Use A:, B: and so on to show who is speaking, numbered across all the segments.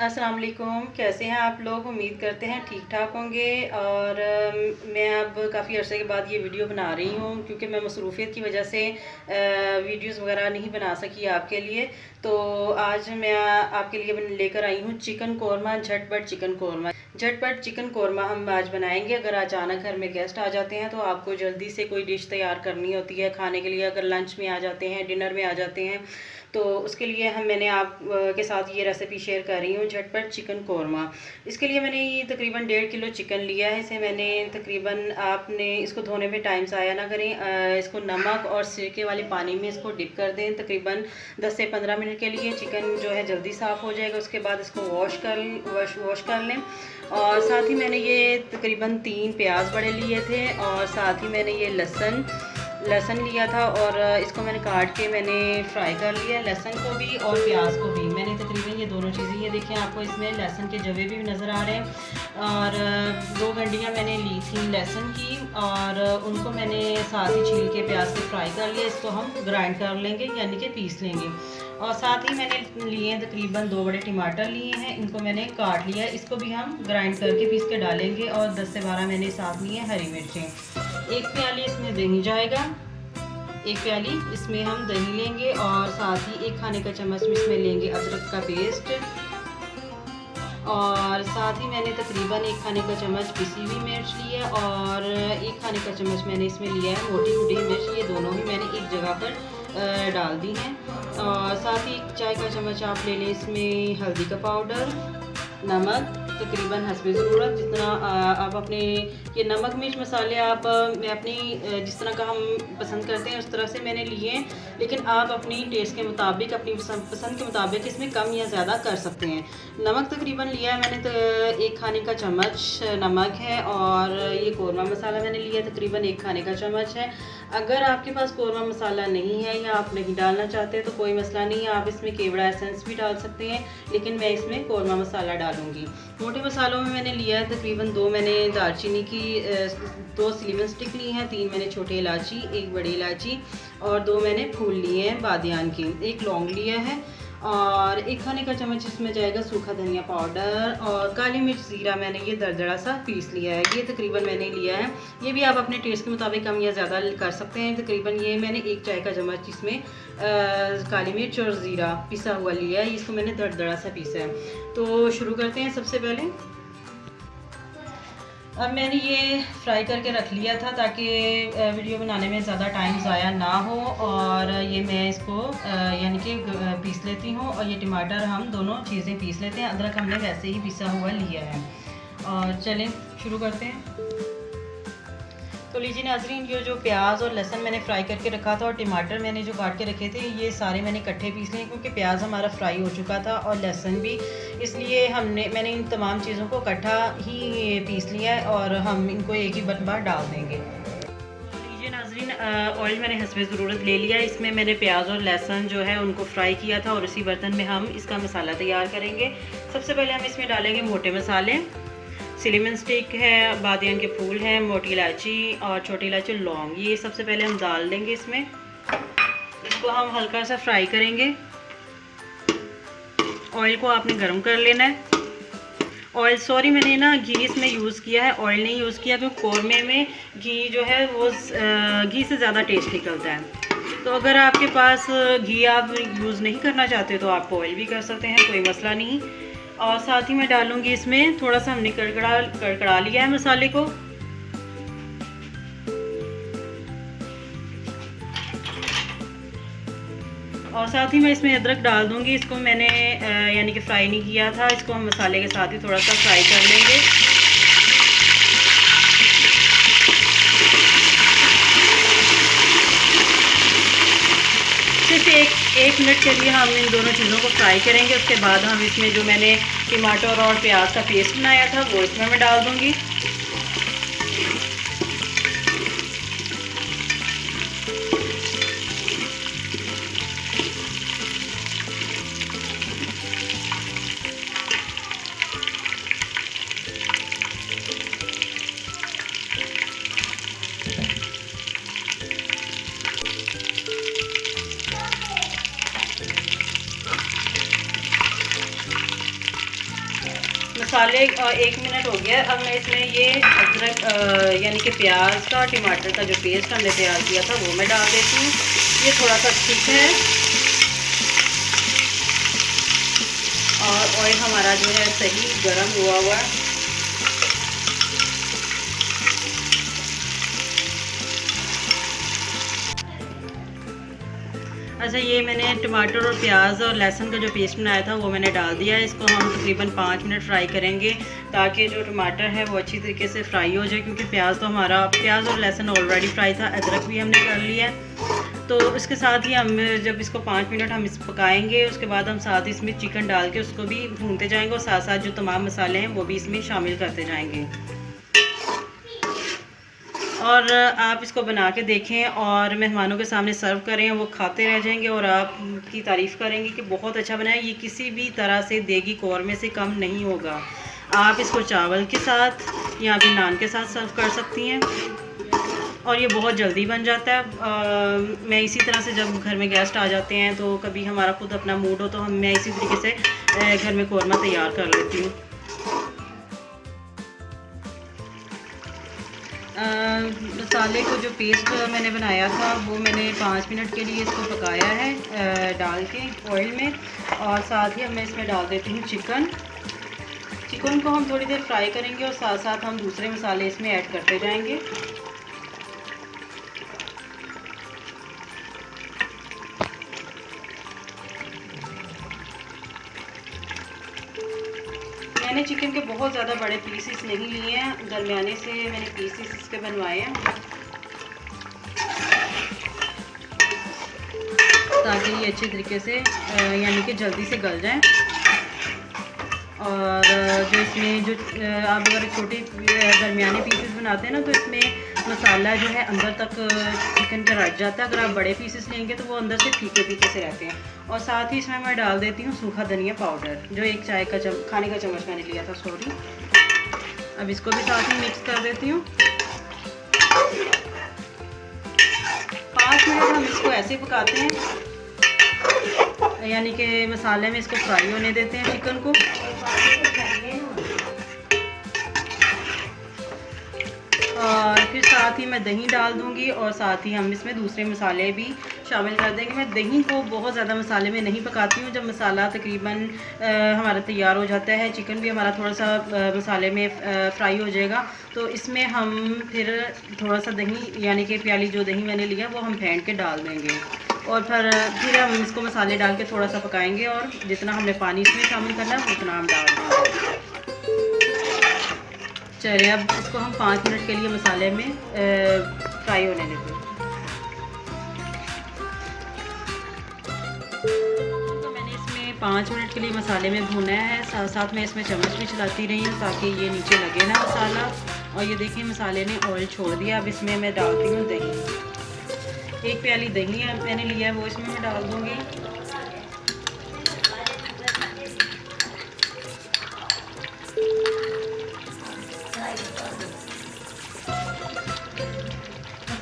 A: अस्सलाम वालेकुम, कैसे हैं आप लोग। उम्मीद करते हैं ठीक ठाक होंगे। और मैं अब काफ़ी अरसे के बाद ये वीडियो बना रही हूँ क्योंकि मैं मसरूफ़ियत की वजह से वीडियोस वगैरह नहीं बना सकी आपके लिए। तो आज मैं आपके लिए लेकर आई हूँ चिकन कौरमा, झटपट चिकन कौरमा। झटपट चिकन कौरमा हम आज बनाएंगे। अगर अचानक घर में गेस्ट आ जाते हैं तो आपको जल्दी से कोई डिश तैयार करनी होती है खाने के लिए, अगर लंच में आ जाते हैं, डिनर में आ जाते हैं, तो उसके लिए मैंने आप के साथ ये रेसिपी शेयर कर रही हूँ, झटपट चिकन कौरमा। इसके लिए मैंने ये तकरीबन 1.5 किलो चिकन लिया है। इसे मैंने तकरीबन, आपने इसको धोने में टाइम ज़ाया ना करें, इसको नमक और सिरके वाले पानी में इसको डिप कर दें तकरीबन 10 से 15 मिनट के लिए। चिकन जो है जल्दी साफ़ हो जाएगा। उसके बाद इसको वॉश कर लें। और साथ ही मैंने ये तकरीबन 3 प्याज बड़े लिए थे, और साथ ही मैंने ये लहसुन लिया था, और इसको मैंने काट के मैंने फ्राई कर लिया, लहसुन को भी और प्याज को भी। मैंने तकरीबन ये दोनों चीज़ें, ये देखिए आपको इसमें लहसुन के जवे भी नज़र आ रहे हैं। और 2 गंडियाँ मैंने ली थी लहसुन की, और उनको मैंने साथ ही छील के प्याज से फ्राई कर लिया। इसको हम ग्राइंड कर लेंगे, यानी कि पीस लेंगे। और साथ ही मैंने लिए तकरीबन 2 बड़े टमाटर लिए हैं, इनको मैंने काट लिया। इसको भी हम ग्राइंड करके पीस के डालेंगे। और 10 से 12 मैंने साथ लिए हरी मिर्चें। 1 प्याली इसमें दही जाएगा, 1 प्याली इसमें हम दही लेंगे। और साथ ही 1 खाने का चम्मच इसमें लेंगे अदरक का पेस्ट। और साथ ही मैंने तकरीबन 1 खाने का चम्मच पिसी हुई मिर्च लिया, और 1 खाने का चम्मच मैंने इसमें लिया है मोटी कुटी मिर्च। ये दोनों ही मैंने एक जगह पर डाल दी हैं। और साथ ही 1 चाय का चम्मच आप ले लें इसमें हल्दी का पाउडर, नमक तकरीबन हस्बे ज़रूरत, जितना आप अपने, ये नमक मिर्च मसाले आप मैं अपनी जिस तरह का हम पसंद करते हैं उस तरह से मैंने लिए हैं, लेकिन आप अपनी टेस्ट के मुताबिक, अपनी पसंद के मुताबिक इसमें कम या ज़्यादा कर सकते हैं। नमक तकरीबन लिया है मैंने, तो 1 खाने का चम्मच नमक है। और ये कौरमा मसाला मैंने लिया तकरीबन 1 खाने का चम्मच है। अगर आपके पास कौरमा मसाला नहीं है या आप नहीं डालना चाहते तो कोई मसला नहीं है, आप इसमें केवड़ा एसेंस भी डाल सकते हैं, लेकिन मैं इसमें कौरमा मसाला डालूंगी। मोटे मसालों में मैंने लिया है तकरीबन 2 मैंने दालचीनी की 2 सिनेमन स्टिक ली हैं, 3 मैंने छोटी इलायची, 1 बड़ी इलायची, और 2 मैंने फूल लिए हैं बादियान के, 1 लौंग लिया है। और 1 खाने का चम्मच इसमें जाएगा सूखा धनिया पाउडर, और काली मिर्च ज़ीरा मैंने ये दरदरा सा पीस लिया है। ये तकरीबन मैंने लिया है, ये भी आप अपने टेस्ट के मुताबिक कम या ज़्यादा कर सकते हैं। तकरीबन ये मैंने 1 चाय का चम्मच इसमें काली मिर्च और ज़ीरा पिसा हुआ लिया है, इसको मैंने दरदरा सा पीसा है। तो शुरू करते हैं। सबसे पहले अब मैंने ये फ्राई करके रख लिया था ताकि वीडियो बनाने में ज़्यादा टाइम ज़ाया ना हो। और ये मैं इसको यानी कि पीस लेती हूँ। और ये टमाटर हम दोनों चीज़ें पीस लेते हैं, अदरक हमने वैसे ही पिसा हुआ लिया है। और चलें शुरू करते हैं। तो लीजिए नाज़रीन, ये जो प्याज और लहसुन मैंने फ्राई करके रखा था और टमाटर मैंने जो काट के रखे थे, ये सारे मैंने इकट्ठे पीस लिए क्योंकि प्याज हमारा फ्राई हो चुका था और लहसुन भी, इसलिए मैंने इन तमाम चीज़ों को इकट्ठा ही पीस लिया है। और हम इनको एक ही बार डाल देंगे। लीजिए नाज़रीन, ऑयल मैंने हस्बे ज़रूरत ले लिया। इसमें मैंने प्याज और लहसुन जो है उनको फ्राई किया था, और इसी बर्तन में हम इसका मसाला तैयार करेंगे। सबसे पहले हम इसमें डालेंगे मोटे मसाले, सिनेमन स्टिक है, बादियान के फूल हैं, मोटी इलायची और छोटी इलायची, लौंग, ये सबसे पहले हम डाल देंगे इसमें। इसको हम हल्का सा फ्राई करेंगे। ऑयल को आपने गर्म कर लेना है। सॉरी मैंने ना घी इसमें यूज़ किया है, ऑयल नहीं यूज़ किया, क्योंकि कौरमे में घी जो है वो घी से ज़्यादा टेस्ट निकलता है। तो अगर आपके पास घी आप यूज़ नहीं करना चाहते तो आप ऑयल भी कर सकते हैं, कोई मसला नहीं। और साथ ही मैं डालूंगी इसमें थोड़ा सा, हमने कड़कड़ा लिया है मसाले को। और साथ ही मैं इसमें अदरक डाल दूंगी। इसको मैंने यानी कि फ्राई नहीं किया था, इसको हम मसाले के साथ ही थोड़ा सा फ्राई कर लेंगे। सिर्फ 1 मिनट के लिए हम इन दोनों चीज़ों को फ्राई करेंगे। उसके बाद हम इसमें जो मैंने टमाटर और प्याज का पेस्ट बनाया था वो इसमें मैं डाल दूँगी। मसाले 1 मिनट हो गया। अब मैं इसमें ये अदरक यानी कि प्याज का टमाटर का जो पेस्ट हमने तैयार किया था वो मैं डाल देती हूँ। ये थोड़ा सा थिक है और ऑयल हमारा जो है सही गर्म हुआ हुआ है। अच्छा, ये मैंने टमाटर और प्याज और लहसुन का जो पेस्ट बनाया था वो मैंने डाल दिया है। इसको हम तकरीबन 5 मिनट फ्राई करेंगे ताकि जो टमाटर है वो अच्छी तरीके से फ्राई हो जाए, क्योंकि प्याज और लहसुन ऑलरेडी फ्राई था, अदरक भी हमने कर लिया है। तो इसके साथ ही हम जब इसको 5 मिनट हम इस पकाएंगे, उसके बाद हम साथ ही इसमें चिकन डाल के उसको भी भूनते जाएंगे और साथ साथ जो तमाम मसाले हैं वो भी इसमें शामिल करते जाएंगे। और आप इसको बना के देखें और मेहमानों के सामने सर्व करें, वो खाते रह जाएंगे और आपकी तारीफ़ करेंगे कि बहुत अच्छा बना है। ये किसी भी तरह से देगी कौरमे से कम नहीं होगा। आप इसको चावल के साथ या फिर नान के साथ सर्व कर सकती हैं और ये बहुत जल्दी बन जाता है। मैं इसी तरह से जब घर में गेस्ट आ जाते हैं तो कभी हमारा खुद अपना मूड हो तो मैं इसी तरीके से घर में कौरमा तैयार कर लेती हूँ। मसाले को जो पेस्ट मैंने बनाया था वो मैंने 5 मिनट के लिए इसको पकाया है डाल के ऑयल में, और साथ ही मैं इसमें डाल देती हूँ चिकन को हम थोड़ी देर फ्राई करेंगे और साथ साथ हम दूसरे मसाले इसमें ऐड करते जाएंगे। मैंने चिकन के बहुत ज़्यादा बड़े पीसेस नहीं लिए हैं, दरमियाने से मैंने पीसेस इसके बनवाए हैं ताकि ये अच्छे तरीके से यानी कि जल्दी से गल जाएं। और जो इसमें जो आप अगर छोटे दरमियाने पीसेस बनाते हैं ना तो इसमें मसाला जो है अंदर तक चिकन का रच जाता है। अगर आप बड़े पीसेस लेंगे तो वो अंदर से फीके से रहते हैं। और साथ ही इसमें मैं डाल देती हूँ सूखा धनिया पाउडर, जो एक चाय का खाने का चम्मच मैंने लिया था, सॉरी। अब इसको भी साथ ही मिक्स कर देती हूँ। 5 मिनट हम इसको ऐसे पकाते हैं, यानी कि मसाले में इसको फ्राई होने देते हैं चिकन को। और फिर साथ ही मैं दही डाल दूंगी और साथ ही हम इसमें दूसरे मसाले भी शामिल कर देंगे। मैं दही को बहुत ज़्यादा मसाले में नहीं पकाती हूँ। जब मसाला तकरीबन हमारा तैयार हो जाता है, चिकन भी हमारा थोड़ा सा मसाले में फ्राई हो जाएगा, तो इसमें हम फिर थोड़ा सा दही यानी कि प्याली जो दही मैंने लिया वो हम फेंट के डाल देंगे और फिर हम इसको मसाले डाल के थोड़ा सा पकाएंगे और जितना हमने पानी इसमें शामिल करना है उतना हम डाल देंगे। चलिए, अब इसको हम 5 मिनट के लिए मसाले में फ्राई होने देते हैं। तो मैंने इसमें 5 मिनट के लिए मसाले में भुना है, साथ साथ मैं इसमें चम्मच भी चलाती रही हूँ ताकि ये नीचे लगे ना मसाला। और ये देखिए मसाले ने ऑयल छोड़ दिया। अब इसमें मैं डालती हूँ दही। 1 प्याली दही मैंने लिया है वो इसमें मैं डाल दूँगी।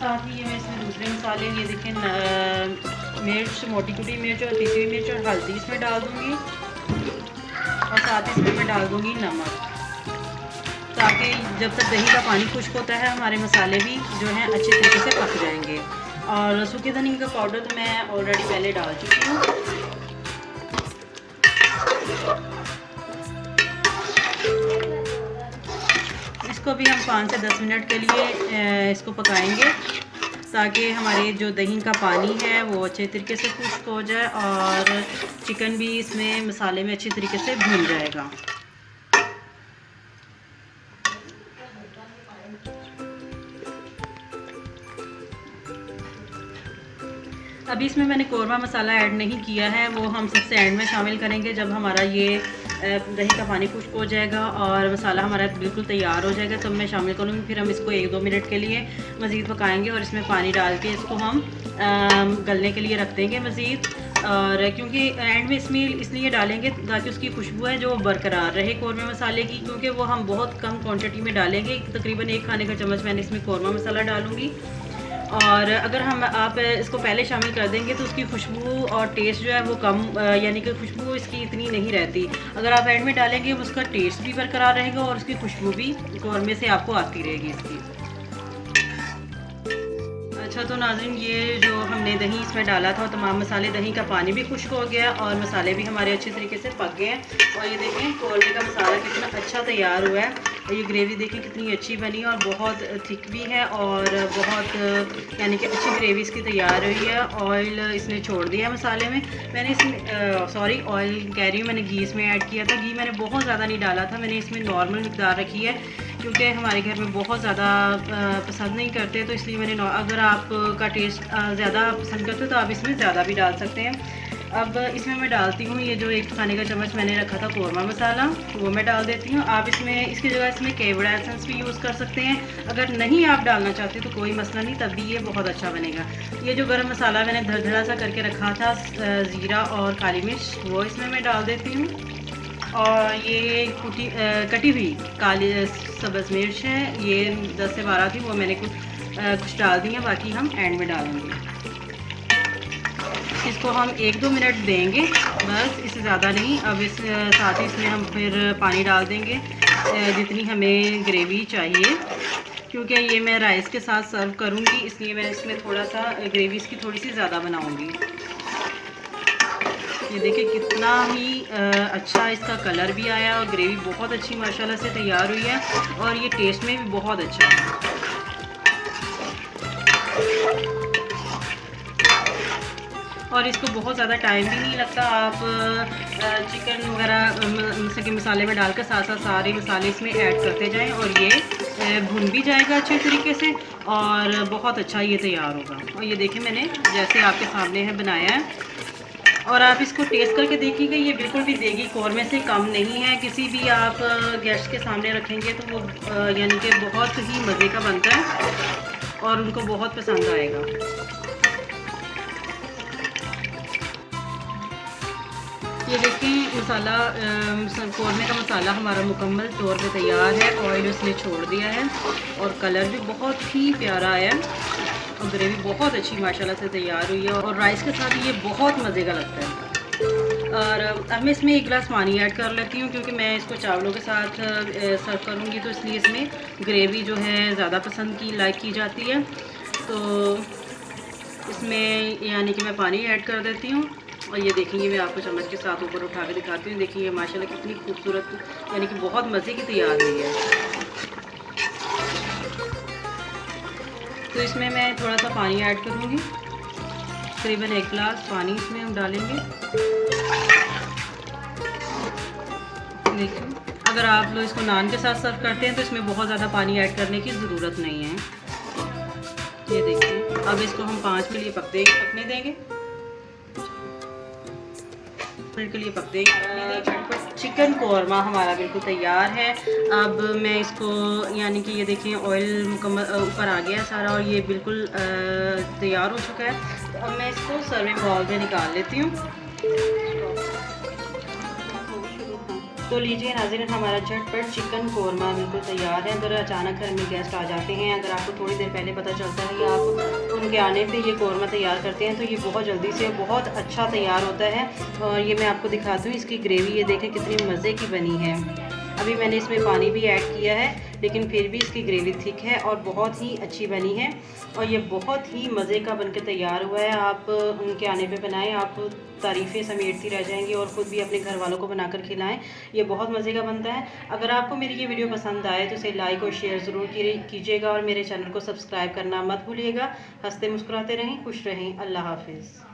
A: साथ ही ये मैं इसमें दूसरे मसाले, ये देखें मिर्च, मोटी कुटी मिर्च और तीखी मिर्च और हल्दी इसमें डाल दूँगी और साथ ही इसमें मैं डाल दूँगी नमक, ताकि जब तक दही का पानी खुश्क होता है हमारे मसाले भी जो हैं अच्छे तरीके से पक जाएंगे। और सूखे धनिया का पाउडर तो मैं ऑलरेडी पहले डाल चुकी हूँ। इसको भी हम 5 से 10 मिनट के लिए इसको पकाएंगे ताकि हमारे जो दही का पानी है वो अच्छे तरीके से खुश्क हो जाए और चिकन भी इसमें मसाले में अच्छे तरीके से भून जाएगा। अब अभी इसमें मैंने कौरमा मसाला ऐड नहीं किया है, वो हम सबसे एंड में शामिल करेंगे जब हमारा ये दही का पानी खुश्क हो जाएगा और मसाला हमारा बिल्कुल तैयार हो जाएगा तब मैं शामिल करूँगी। फिर हम इसको 1-2 मिनट के लिए मज़ीद पकाएंगे और इसमें पानी डाल के इसको हम गलने के लिए रख देंगे मज़ीद। और क्योंकि एंड में इसमें इसलिए डालेंगे ताकि उसकी खुशबू है जो बरकरार रहे कौरमा मसाले की, क्योंकि वो हम बहुत कम क्वांटिटी में डालेंगे। तकरीबन 1 खाने का चम्मच मैंने इसमें कौरमा मसाला डालूँगी। और अगर आप इसको पहले शामिल कर देंगे तो उसकी खुशबू और टेस्ट जो है वो कम, यानी कि खुशबू इसकी इतनी नहीं रहती। अगर आप एंड में डालेंगे उसका टेस्ट भी बरकरार रहेगा और उसकी खुशबू भी कौरमे से आपको आती रहेगी इसकी। अच्छा तो नाज़रीन, ये जो हमने दही इसमें डाला था और तमाम मसाले, दही का पानी भी खुश्क हो गया और मसाले भी हमारे अच्छे तरीके से पक गए हैं। और ये देखें कौरमे का मसाला कितना अच्छा तैयार हुआ है और ये ग्रेवी देखें कितनी अच्छी बनी और बहुत थिक भी है और बहुत यानी कि अच्छी ग्रेवी इसकी तैयार हुई है। ऑयल इसने छोड़ दिया है मसाले में। मैंने इसमें ऑयल कह रही हूँ, मैंने घी इसमें ऐड किया था। घी मैंने बहुत ज़्यादा नहीं डाला था, मैंने इसमें नॉर्मल मिकदार रखी है क्योंकि हमारे घर में बहुत ज़्यादा पसंद नहीं करते, तो इसलिए मैंने अगर आपका टेस्ट ज़्यादा पसंद करते हो तो आप इसमें ज़्यादा भी डाल सकते हैं। अब इसमें मैं डालती हूँ ये जो 1 खाने का चम्मच मैंने रखा था कौरमा मसाला, वो मैं डाल देती हूँ। आप इसमें इसकी जगह इसमें केवड़ा एसेंस भी यूज़ कर सकते हैं। अगर नहीं आप डालना चाहते तो कोई मसला नहीं, तब भी ये बहुत अच्छा बनेगा। ये जो गरम मसाला मैंने धड़धड़ा सा करके रखा था, ज़ीरा और काली मिर्च, वो इसमें मैं डाल देती हूँ। और ये कटी हुई काली सब्ज़ मिर्च है, ये 10 से 12 थी, वो मैंने कुछ डाल दी है, बाकी हम एंड में डालेंगे। इसको हम 1-2 मिनट देंगे बस, इससे ज़्यादा नहीं। अब इस साथ ही इसमें हम फिर पानी डाल देंगे जितनी हमें ग्रेवी चाहिए, क्योंकि ये मैं राइस के साथ सर्व करूँगी, इसलिए मैं इसमें थोड़ा सा ग्रेवी इसकी थोड़ी सी ज़्यादा बनाऊँगी। ये देखिए कितना ही अच्छा इसका कलर भी आया और ग्रेवी बहुत अच्छी माशाल्लाह से तैयार हुई है और ये टेस्ट में भी बहुत अच्छा है। और इसको बहुत ज़्यादा टाइम भी नहीं लगता। आप चिकन वगैरह के मसाले में डालकर साथ साथ सारे मसाले इसमें ऐड करते जाएं और ये भुन भी जाएगा अच्छे तरीके से और बहुत अच्छा ये तैयार होगा। और ये देखिए मैंने जैसे आपके सामने है बनाया है, और आप इसको टेस्ट करके देखिएगा, ये बिल्कुल भी देगी कौरमे से कम नहीं है। किसी भी आप गेस्ट के सामने रखेंगे तो वो यानी कि बहुत ही मज़े का बनता है और उनको बहुत पसंद आएगा। ये देखें मसाला, कौरमे का मसाला हमारा मुकम्मल तौर पे तैयार है। ऑयल उसने छोड़ दिया है और कलर भी बहुत ही प्यारा आया और ग्रेवी बहुत अच्छी माशाल्लाह से तैयार हुई है और राइस के साथ ये बहुत मज़े का लगता है। और अब मैं इसमें 1 गिलास पानी ऐड कर लेती हूँ क्योंकि मैं इसको चावलों के साथ सर्व करूँगी, तो इसलिए इसमें ग्रेवी जो है ज़्यादा पसंद की लाइक की जाती है। तो इसमें यानी कि मैं पानी ऐड कर देती हूँ और ये देखेंगे मैं आपको चम्मच के साथ ऊपर उठा के दिखाती हूँ। देखिए माशाल्लाह कितनी खूबसूरत यानी कि बहुत मज़े की तैयार हुई है। तो इसमें मैं थोड़ा सा पानी ऐड करूँगी, तकरीबन 1 गिलास पानी इसमें हम डालेंगे। देखिए अगर आप लोग इसको नान के साथ सर्व करते हैं तो इसमें बहुत ज़्यादा पानी ऐड करने की ज़रूरत नहीं है। ये देखिए अब इसको हम 5 मिनट पकने देंगे। के लिए पकते हैं। चिकन कौरमा हमारा बिल्कुल तैयार है। अब मैं इसको यानी कि ये देखिए ऑयल मुकम्मल ऊपर आ गया सारा और ये बिल्कुल तैयार हो चुका है। तो अब मैं इसको सर्विंग बाउल में निकाल लेती हूँ। तो लीजिए नाज़रीन, हमारा झटपट चिकन कौरमा बिल्कुल तैयार है। अगर अचानक घर में गेस्ट आ जाते हैं, अगर आपको थोड़ी देर पहले पता चलता है कि आप उनके आने पे ये कौरमा तैयार करते हैं तो ये बहुत जल्दी से बहुत अच्छा तैयार होता है। और ये मैं आपको दिखाती हूँ इसकी ग्रेवी, ये देखें कितनी मज़े की बनी है। अभी मैंने इसमें पानी भी ऐड किया है लेकिन फिर भी इसकी ग्रेवी थिक है और बहुत ही अच्छी बनी है और ये बहुत ही मज़े का बनकर तैयार हुआ है। आप उनके आने पे बनाएं, आप तारीफ़ें समेटती रह जाएंगी और ख़ुद भी अपने घर वालों को बनाकर खिलाएं। ये बहुत मज़े का बनता है। अगर आपको मेरी ये वीडियो पसंद आए तो इसे लाइक और शेयर ज़रूर कीजिएगा और मेरे चैनल को सब्सक्राइब करना मत भूलिएगा। हंसते मुस्कुराते रहें, खुश रहें। अल्लाह हाफिज़।